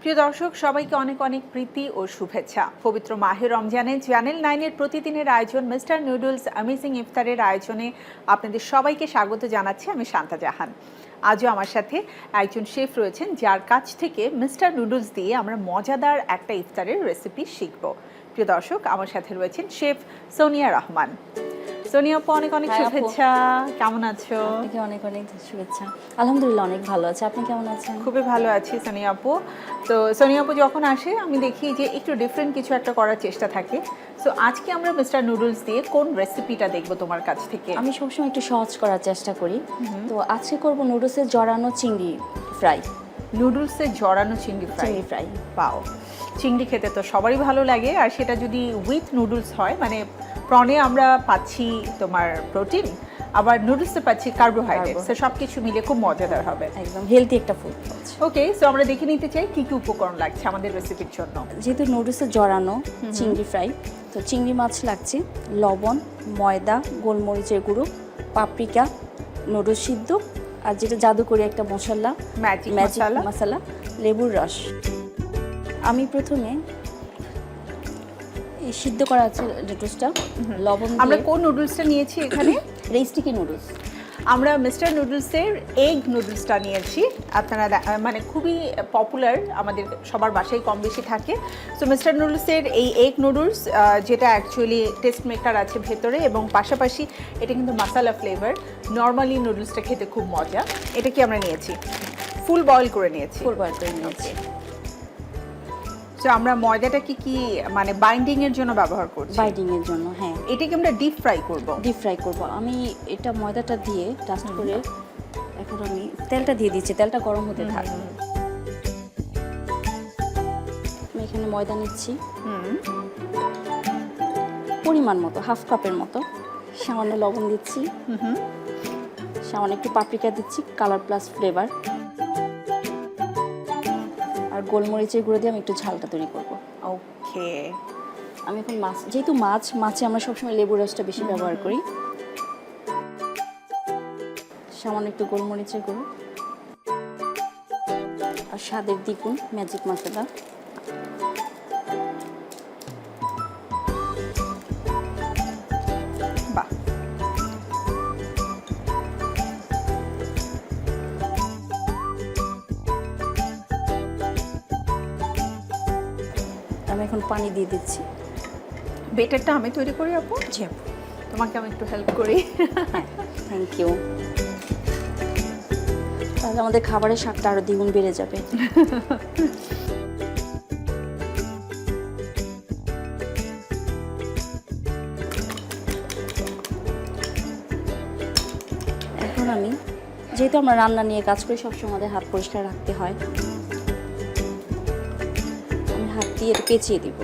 প্রিয় দর্শক সবাইকে অনেক অনেক প্রীতি ও শুভেচ্ছা। পবিত্র মাহে রমজানে চ্যানেল 9-এর প্রতিদিনের আয়োজন মিস্টার নুডলস অ্যামেজিং ইফতারের আয়োজনে আপনাদের সবাইকে স্বাগত জানাচ্ছি। আমি শান্তা জাহান। আজও আমার সাথে একজন শেফ রয়েছেন যার কাছ থেকে মিস্টার নুডলস দিয়ে আমরা মজাদার একটা ইফতারের রেসিপি শিখব। প্রিয় দর্শক, আমার সাথে রয়েছেন শেফ সোনিয়া রহমান। সোনিয়া আপু, অনেক অনেক শুভেচ্ছা। কেমন আছো? আপনাকে অনেক অনেক শুভেচ্ছা। আলহামদুলিল্লাহ অনেক ভালো আছে। আপনি কেমন আছেন? খুবই ভালো আছি সোনিয়া আপু। তো সোনিয়া আপু যখন আসে আমি দেখি যে একটু ডিফারেন্ট কিছু একটা করার চেষ্টা থাকে। সো আজকে আমরা মিস্টার নুডলস দিয়ে কোন রেসিপিটা দেখব তোমার কাছ থেকে? আমি সবসময় একটু সহজ করার চেষ্টা করি। তো আজকে করব নুডলসের জড়ানো চিংড়ি ফ্রাই। নুডলসের জড়ানো চিংড়ি ফ্রাই। পাও, চিংড়ি খেতে তো সবারই ভালো লাগে, আর সেটা যদি উইথ নুডলস হয়, মানে প্রনে আমরা পাচ্ছি তোমার প্রোটিন, আবার নুডলসে পাচ্ছি কার্বোহাইড্রেট, সো সব কিছু মিলে খুব মজাদার হবে। একদম হেলদি একটা ফুড। ওকে, সো আমরা দেখে নিতে চাই কি কি উপকরণ লাগছে আমাদের রেসিপির জন্য। যেহেতু নুডলসের জড়ানো চিংড়ি ফ্রাই, তো চিংড়ি মাছ লাগছে, লবণ, ময়দা, গোলমরিচের গুঁড়ো, পাপরিকা, নুডলস সিদ্ধ, আর যেটা জাদুকরি একটা মশলা ম্যাজিক মশলা, লেবুর রস। আমি প্রথমে এই সিদ্ধ করা আছে নুডলসটা লবণ দিয়ে। আমরা কোন নুডলসটা নিয়েছি এখানে? রেস্টিকি নুডলস। আমরা মিস্টার নুডলসের এগ নুডলসটা নিয়েছি। আপনারা মানে খুবই পপুলার, আমাদের সবার বাসায় কম বেশি থাকে। সো মিস্টার নুডলসের এই এগ নুডলস, যেটা অ্যাকচুয়ালি টেস্ট মেকার আছে ভেতরে, এবং পাশাপাশি এটা কিন্তু মশলা ফ্লেভার। নর্মালি নুডলসটা খেতে খুব মজা। এটা কি আমরা নিয়েছি? ফুল বয়েল করে নিয়েছি। ফুল বয়েল করে নিয়েছি। তো আমরা ময়দাটা কি মানে বাইন্ডিং এর জন্য ব্যবহার করছি? বাইন্ডিং এর জন্য, হ্যাঁ। এটাকে আমরা ডিপ ফ্রাই করব। ডিপ ফ্রাই করব। আমি এটা ময়দাটা দিয়ে টাস্ট করে এখন আমি তেলটা দিয়ে দিচ্ছি। তেলটা গরম হতে থাক। আমি এখানে ময়দা নিচ্ছি পরিমাণ মতো, হাফ কাপের মতো। সামান্য লবণ দিচ্ছি, সামান্য একটু পাপরিকা দিচ্ছি, কালার প্লাস ফ্লেভার, আর গোলমরিচের গুঁড়ো দিয়ে আমি একটু ঝালটা তৈরি করব। ওকে, আমি এখন যেহেতু মাছে আমরা সবসময় লেবুর রসটা বেশি ব্যবহার করি। সামান্য একটু গোলমরিচের গুঁড়ো, আর স্বাদের দ্বিগুণ ম্যাজিক মশলা। বাহ, আমি এখন পানি দিয়ে দিচ্ছি। বেটারটা আমি তৈরি করি আপু? জি আপু। তোমাকে আমি একটু হেল্প করি। Thank you. তাহলে আমাদের খাবারের স্বাদটা আরো দ্বিগুণ বেড়ে যাবে। এখন আমি, যেহেতু আমরা রান্না নিয়ে কাজ করি, সবসময় আমাদের হাত পরিষ্কার রাখতে হয়, আমি হাত দিয়ে এটা পেঁচিয়ে দিব।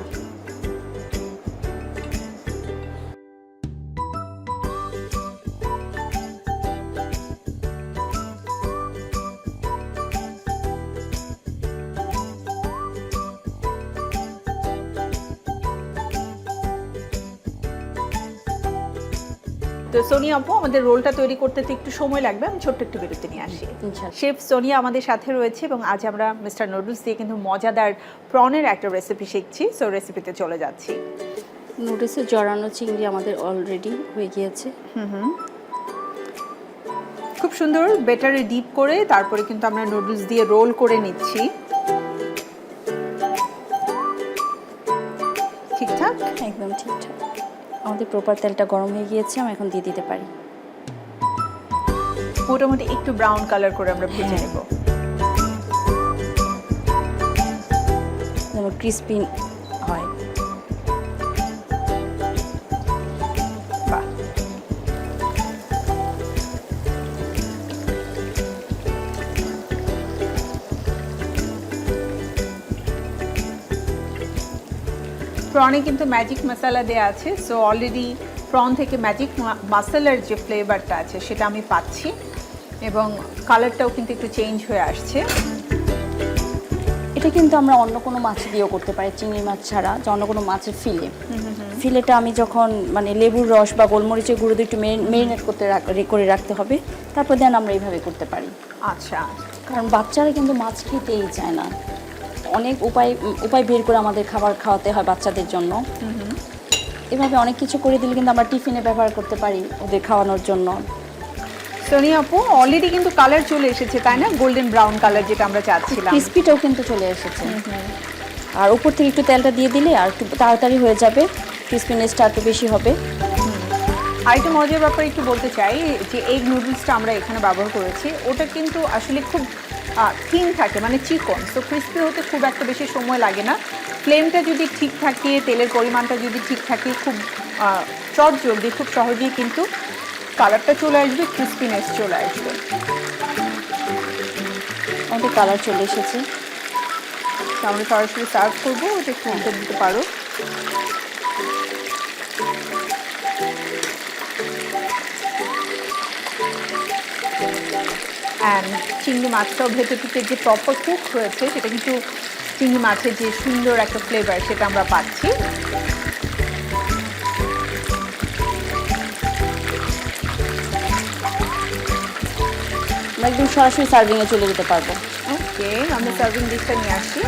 তো সোনিয়া আপু, আমাদের রোলটা তৈরি করতে তো একটু সময় লাগবে, আমি ছোট্ট একটু বিরতি নিয়ে আসি। শেফ সোনিয়া আমাদের সাথে রয়েছে, এবং আজ আমরা মিস্টার নুডলস দিয়ে কিন্তু মজাদার প্রনের একটা রেসিপি শিখছি। সো রেসিপিতে চলে যাচ্ছি। নুডলসের জড়ানো চিংড়ি আমাদের অলরেডি হয়ে গিয়েছে। খুব সুন্দর বেটারে ডিপ করে তারপরে কিন্তু আমরা নুডলস দিয়ে রোল করে নিচ্ছি। ঠিকঠাক? একদম ঠিকঠাক। আমাদের প্রপার তেলটা গরম হয়ে গিয়েছে, আমি এখন দিয়ে দিতে পারি। মোটামুটি একটু ব্রাউন কালার করে আমরা ভেজে নেব, যেন ক্রিসপি হয়। বাহ, প্রনে কিন্তু ম্যাজিক মশলা দেওয়া আছে। সো অলরেডি প্রন থেকে ম্যাজিক মশলার যে ফ্লেভারটা আছে সেটা আমি পাচ্ছি, এবং কালারটাও কিন্তু একটু চেঞ্জ হয়ে আসছে। এটা কিন্তু আমরা অন্য কোনো মাছ দিয়েও করতে পারি, চিংড়ি মাছ ছাড়া, যে অন্য কোনো মাছের ফিলেটা আমি যখন মানে লেবুর রস বা গোলমরিচের গুঁড়ো দিয়ে একটু মেরিনেট করে রাখতে হবে, তারপর দেন আমরা এইভাবে করতে পারি। আচ্ছা, কারণ বাচ্চারা কিন্তু মাছ খেতেই চায় না। অনেক উপায় বের করে আমাদের খাবার খাওয়াতে হয় বাচ্চাদের জন্য। এভাবে অনেক কিছু করে দিলে কিন্তু আমরা টিফিনে ব্যবহার করতে পারি ওদের খাওয়ানোর জন্য। সোনিয়া আপু, অলরেডি কিন্তু কালার চলে এসেছে তাই না, গোল্ডেন ব্রাউন কালার যেটা আমরা চাচ্ছিলাম। ক্রিসপিটাও কিন্তু চলে এসেছে। আর উপর থেকে একটু তেলটা দিয়ে দিলে আর একটু তাড়াতাড়ি হয়ে যাবে, ক্রিসপিনেসটা একটু বেশি হবে। আরেকটা মজার ব্যাপার একটু বলতে চাই যে এগ নুডলসটা আমরা এখানে ব্যবহার করেছি, ওটা কিন্তু আসলে খুব থিন থাকে, মানে চিকন, তো ক্রিস্পি হতে খুব একটা বেশি সময় লাগে না। ফ্লেমটা যদি ঠিক থাকে, তেলের পরিমাণটা যদি ঠিক থাকে, খুব চটজলদি খুব সহজেই কিন্তু কালারটা চলে আসবে, ক্রিস্পিনেস চলে আসবে। আমাদের কালার চলে এসেছে, আমরা সরাসরি সার্ভ করবো, ওটা একটু উল্টে দিতে পারো। অ্যান্ড চিংড়ি মাছটাও ভেতর থেকে যে প্রপার কুক হয়েছে, সেটা কিন্তু চিংড়ি মাছের যে সুন্দর একটা ফ্লেভার সেটা আমরা পাচ্ছি। আমরা একদম সরাসরি সার্ভিংয়ে চলে যেতে পারবো। ওকে, আমরা সার্ভিং ডিশটা নিয়ে আসি।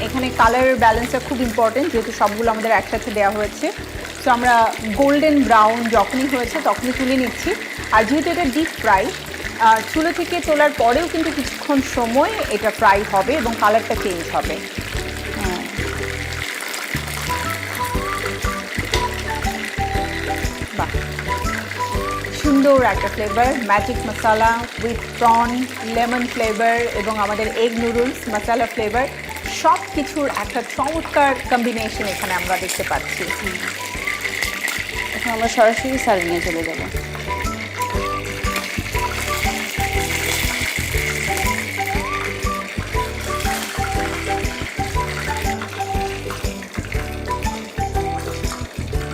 এখানে কালার ব্যালেন্সটা খুব ইম্পর্টেন্ট, যেহেতু সবগুলো আমাদের একসাথে দেওয়া হয়েছে। সো আমরা গোল্ডেন ব্রাউন যখনই হয়েছে তখনই তুলে নিচ্ছি। আর যেহেতু এটা ডিপ ফ্রাই, চুলো থেকে তোলার পরেও কিন্তু কিছুক্ষণ সময় এটা ফ্রাই হবে এবং কালারটা চেঞ্জ হবে। বাহ, সুন্দর একটা flavour, magic masala with prawn, lemon flavour এবং আমাদের এগ নুডলস মশলা ফ্লেভার, সব কিছুর একটা চমৎকার কম্বিনেশন এখানে আমরা দেখতে পাচ্ছি। এখন আমরা সরাসরি সার্ভিংয়ে চলে যাব।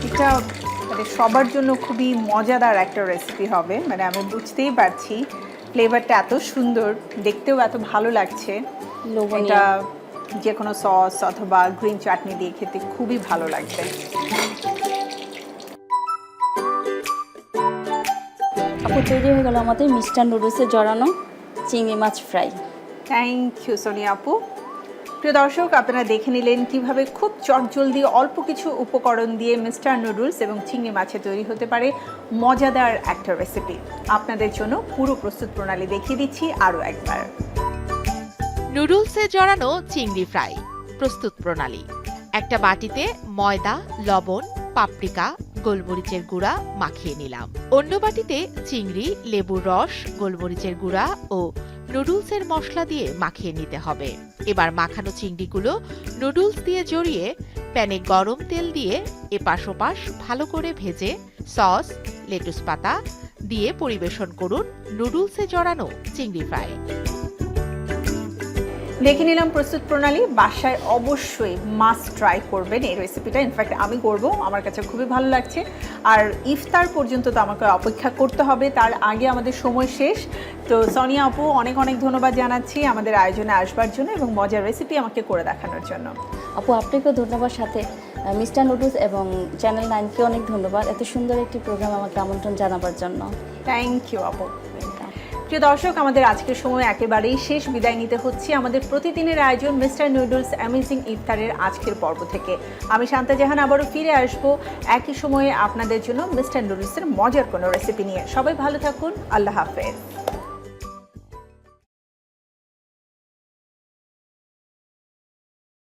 এটা মানে সবার জন্য খুবই মজাদার একটা রেসিপি হবে, মানে আমি বুঝতেই পারছি ফ্লেভারটা এত সুন্দর, দেখতেও এত ভালো লাগছে। এটা যে কোনো সস অথবা গ্রিন চাটনি দিয়ে খেতে খুবই ভালো লাগবে। আপু, তৈরি হয়ে গেল আমাদের মিস্টার নুডলসে জড়ানো চিংড়ি মাছ ফ্রাই। থ্যাংক ইউ সোনিয়া আপু। প্রিয় দর্শক, আপনারা দেখে নিলেন কিভাবে খুব চটজলদি অল্প কিছু উপকরণ দিয়ে মিস্টার নুডলস এবং চিংড়ি মাছে তৈরি হতে পারে মজাদার একটা রেসিপি। আপনাদের জন্য পুরো প্রস্তুত প্রণালী দেখিয়ে দিচ্ছি আরও একবার। নুডলসে জড়ানো চিংড়ি ফ্রাই প্রস্তুত প্রণালী। একটা বাটিতে ময়দা, লবণ, পাপরিকা, গোলমরিচের গুঁড়া মাখিয়ে নিলাম। অন্য বাটিতে চিংড়ি, লেবুর রস, গোলমরিচের গুঁড়া ও নুডলসের মশলা দিয়ে মাখিয়ে নিতে হবে। এবার মাখানো চিংড়িগুলো নুডলস দিয়ে জড়িয়ে প্যানে গরম তেল দিয়ে এপাশ ওপাশ ভালো করে ভেজে সস, লেটুস পাতা দিয়ে পরিবেশন করুন নুডলসে জড়ানো চিংড়ি ফ্রাই। দেখে নিলাম প্রস্তুত প্রণালী। বাসায় অবশ্যই মাস্ট ট্রাই করবেন এই রেসিপিটা। ইনফ্যাক্ট আমি করব, আমার কাছে খুবই ভালো লাগছে। আর ইফতার পর্যন্ত তো আমাকে অপেক্ষা করতে হবে, তার আগে আমাদের সময় শেষ। তো সোনিয়া আপু, অনেক অনেক ধন্যবাদ জানাচ্ছি আমাদের আয়োজনে আসবার জন্য এবং মজার রেসিপি আমাকে করে দেখানোর জন্য। আপু, আপনাকেও ধন্যবাদ, সাথে মিস্টার নুডলস এবং চ্যানেল 9কে অনেক ধন্যবাদ এত সুন্দর একটি প্রোগ্রাম আমাকে আমন্ত্রণ জানাবার জন্য। থ্যাংক ইউ আপু। প্রিয় দর্শক, আমাদের আজকের সময় একেবারেই শেষ, বিদায় নিতে হচ্ছে আমাদের প্রতিদিনের আয়োজন মিস্টার নুডলস অ্যামেজিং ইফতারের আজকের পর্ব থেকে। আমি শান্তা জাহান আবারও ফিরে আসবো একই সময়ে আপনাদের জন্য মিস্টার নুডলসের মজার কোনো রেসিপি নিয়ে। সবাই ভালো থাকুন, আল্লাহ হাফেজ।